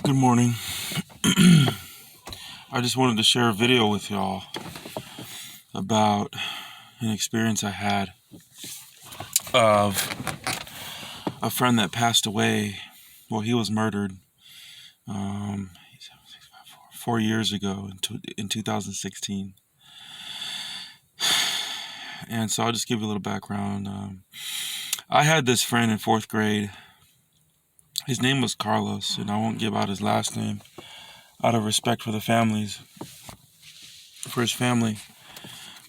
Good morning. I just wanted to share a video with y'all about an experience I had of a friend that passed away. Well, he was murdered 4 years ago in 2016. And so I'll just give you a little background. I had this friend in fourth grade. His name was Carlos, and I won't give out his last name out of respect for his family.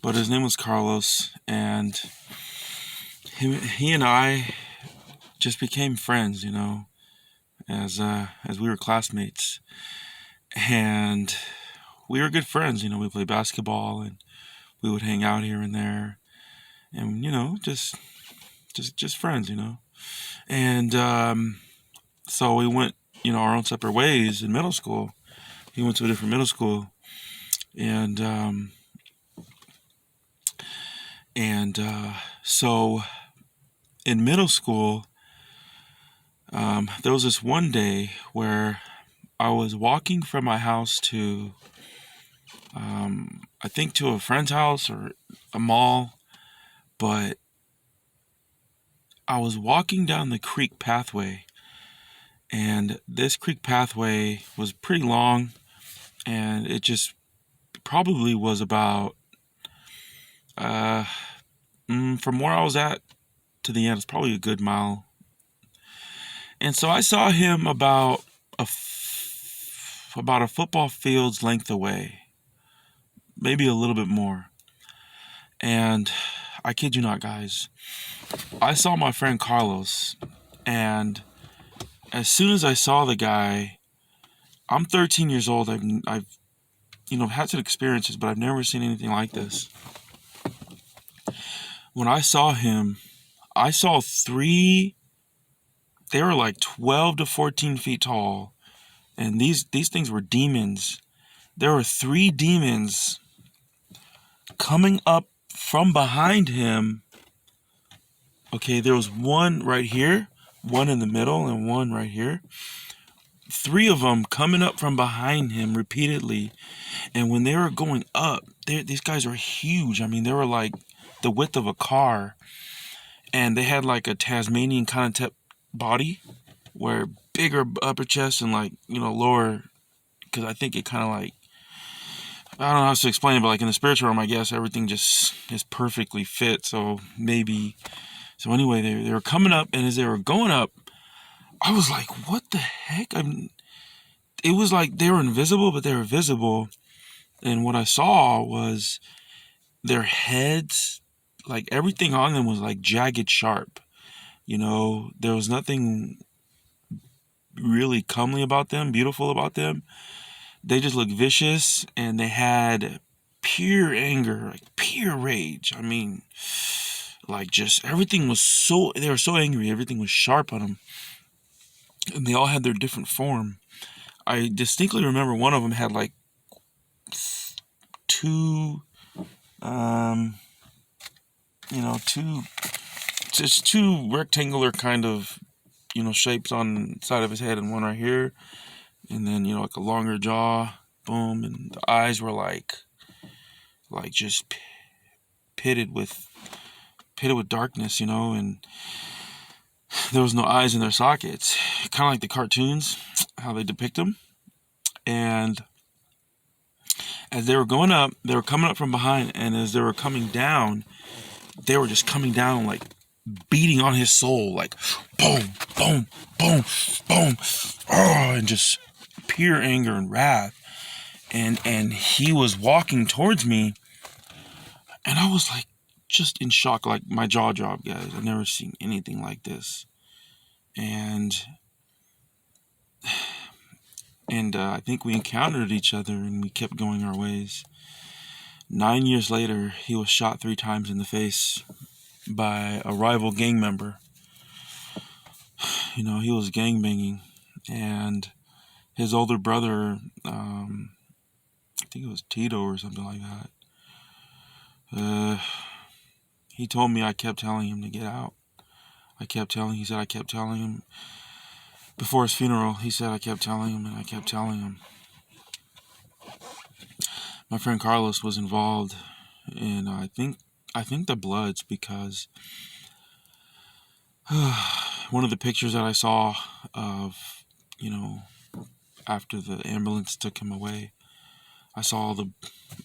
But his name was Carlos, and he and I just became friends, as we were classmates, and we were good friends. We played basketball, and we would hang out here and there, and just friends, And so we went, our own separate ways in middle school. He went to a different middle school, and so in middle school, there was this one day where I was walking from my house to, I think to a friend's house or a mall, but I was walking down the creek pathway, and this creek pathway was pretty long, and it just probably was about, from where I was at to the end, it's probably a good mile. And so I saw him about a football field's length away, maybe a little bit more. And I kid you not, guys, I saw my friend Carlos, and as soon as I saw the guy, I'm 13 years old. I've had some experiences, but I've never seen anything like this. When I saw him, I saw three. They were like 12 to 14 feet tall, and these things were demons. There were three demons coming up from behind him. Okay, there was one right here, one in the middle, and one right here. Three of them coming up from behind him repeatedly. And when they were going up, these guys were huge. I mean, they were like the width of a car. And they had like a Tasmanian kind of type body, where bigger upper chest and lower, because I think it kind of I don't know how to explain it, but like in the spiritual realm, I guess everything just is perfectly fit. So anyway, they were coming up, and as they were going up, I was like, what the heck? It was like they were invisible, but they were visible. And what I saw was their heads, like everything on them was like jagged sharp. There was nothing really comely about them, beautiful about them. They just looked vicious, and they had pure anger, like pure rage. I mean, like just everything was they were so angry, everything was sharp on them. And they all had their different form. I distinctly remember one of them had like two rectangular kind of, shapes on the side of his head, and one right here. And then, like a longer jaw, boom. And the eyes were like just pitted with darkness, and there was no eyes in their sockets. Kind of like the cartoons, how they depict them. And as they were going up, they were coming up from behind, and as they were coming down, they were just coming down, like beating on his soul, like boom, boom, boom, boom, and just pure anger and wrath. And he was walking towards me, and I was like just in shock, like my jaw dropped, guys. I've never seen anything like this. And I think we encountered each other, and we kept going our ways. 9 years later, he was shot 3 times in the face by a rival gang member. He was gangbanging, and his older brother, I think it was Tito or something like that. He told me I kept telling him to get out. He said I kept telling him, before his funeral, he said I kept telling him and I kept telling him. My friend Carlos was involved in I think the Bloods because one of the pictures that I saw of, after the ambulance took him away, I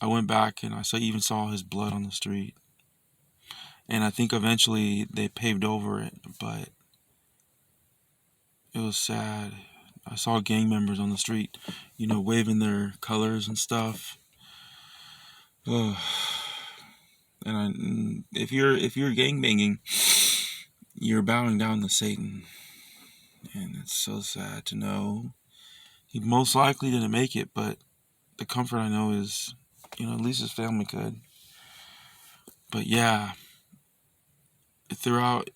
went back and I even saw his blood on the street. And I think eventually they paved over it, but it was sad. I saw gang members on the street, waving their colors and stuff. Ugh. And if you're gang banging, you're bowing down to Satan, and it's so sad to know. He most likely didn't make it, but the comfort I know is, at least his family could. But yeah, throughout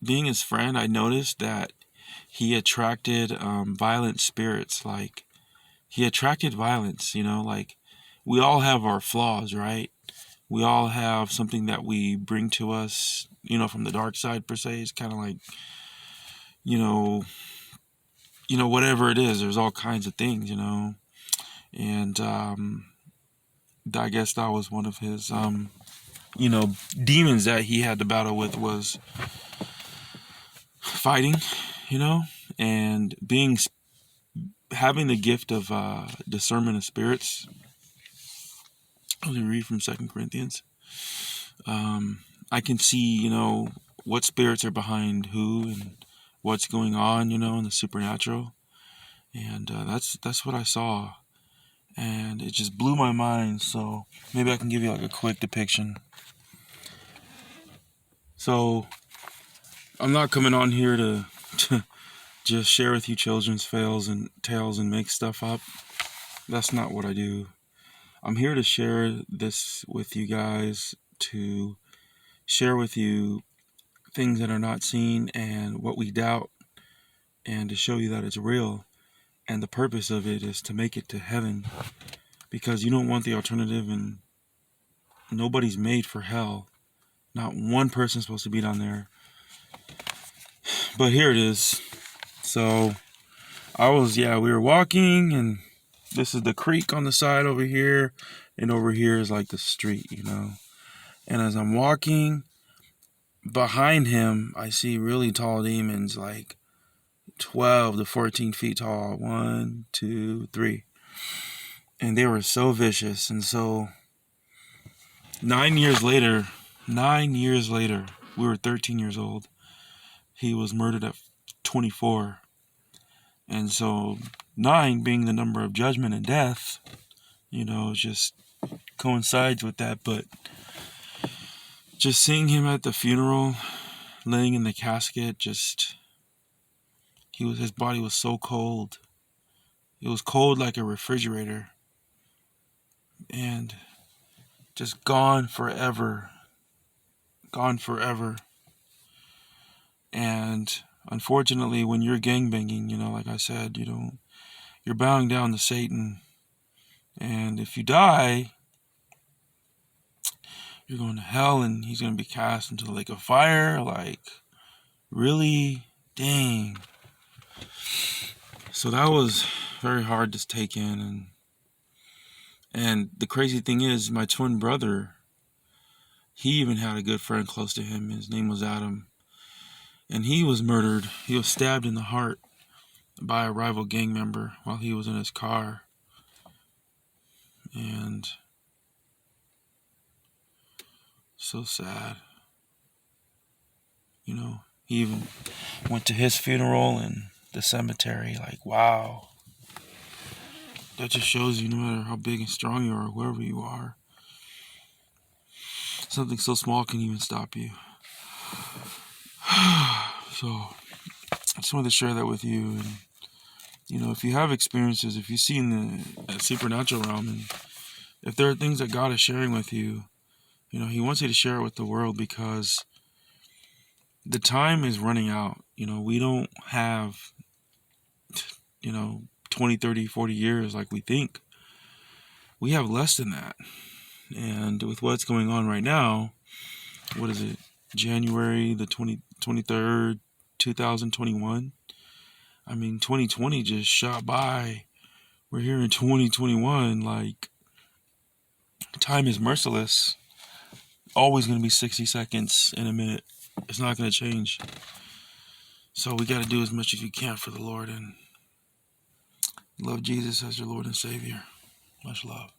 being his friend, I noticed that he attracted violent spirits. Like, he attracted violence, like, we all have our flaws, right? We all have something that we bring to us, from the dark side, per se. It's kind of like, whatever it is, there's all kinds of things, and I guess that was one of his, demons that he had to battle with, was fighting, and having the gift of discernment of spirits. Let me read from 2 Corinthians. I can see, what spirits are behind who and what's going on, in the supernatural. And that's what I saw. And it just blew my mind. So maybe I can give you like a quick depiction. So I'm not coming on here to just share with you children's tales and make stuff up. That's not what I do. I'm here to share this with you guys, to share with you things that are not seen and what we doubt, and to show you that it's real. And the purpose of it is to make it to heaven, because you don't want the alternative, and nobody's made for hell. Not one person's supposed to be down there. But here it is. So we were walking, and this is the creek on the side over here, and over here is like the street, And as I'm walking behind him, I see really tall demons, like 12 to 14 feet tall. 1, 2, 3. And they were so vicious. And so 9 years later, we were 13 years old. He was murdered at 24. And so 9 being the number of judgment and death, just coincides with that. But just seeing him at the funeral, laying in the casket, his body was so cold. It was cold like a refrigerator. And just gone forever. And unfortunately, when you're gangbanging, like I said, you're bowing down to Satan. And if you die, you're going to hell, and he's going to be cast into the lake of fire. Like, really? Dang. So that was very hard to take in. And the crazy thing is, my twin brother, he even had a good friend close to him. His name was Adam. And he was murdered. He was stabbed in the heart by a rival gang member while he was in his car. And so sad. He even went to his funeral in the cemetery. Like, wow. That just shows you, no matter how big and strong you are, whoever you are, something so small can even stop you. So I just wanted to share that with you. And if you have experiences, if you've seen the supernatural realm, and if there are things that God is sharing with you, He wants you to share it with the world, because the time is running out. We don't have 20, 30, 40 years like we think. We have less than that. And with what's going on right now, what is it? January the 23rd, 2021. I mean, 2020 just shot by. We're here in 2021. Like, time is merciless. Always going to be 60 seconds in a minute. It's not going to change. So we got to do as much as we can for the Lord and love Jesus as your Lord and Savior. Much love.